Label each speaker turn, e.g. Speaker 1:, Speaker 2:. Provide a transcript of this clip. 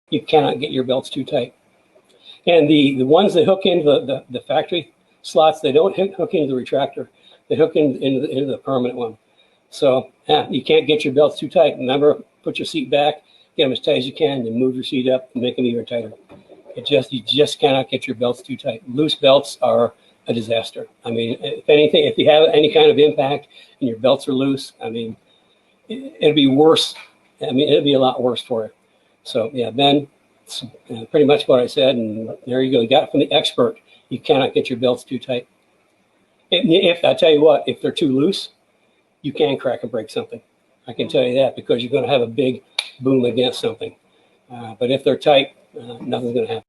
Speaker 1: You cannot get your belts too tight. And the ones that hook into the factory slots, they don't hook into the retractor. They hook into the permanent one. So you can't get your belts too tight. Remember, put your seat back, get them as tight as you can, and move your seat up and make them even tighter. You just cannot get your belts too tight. Loose belts are a disaster. I mean, if anything, if you have any kind of impact and your belts are loose, I mean, it'll be worse. I mean, it'll be a lot worse for you. So yeah, Ben, it's pretty much what I said, and there you go. You got it from the expert. You cannot get your belts too tight. If I tell you what, if they're too loose, you can crack and break something. I can tell you that, because you're going to have a big boom against something. But if they're tight, nothing's going to happen.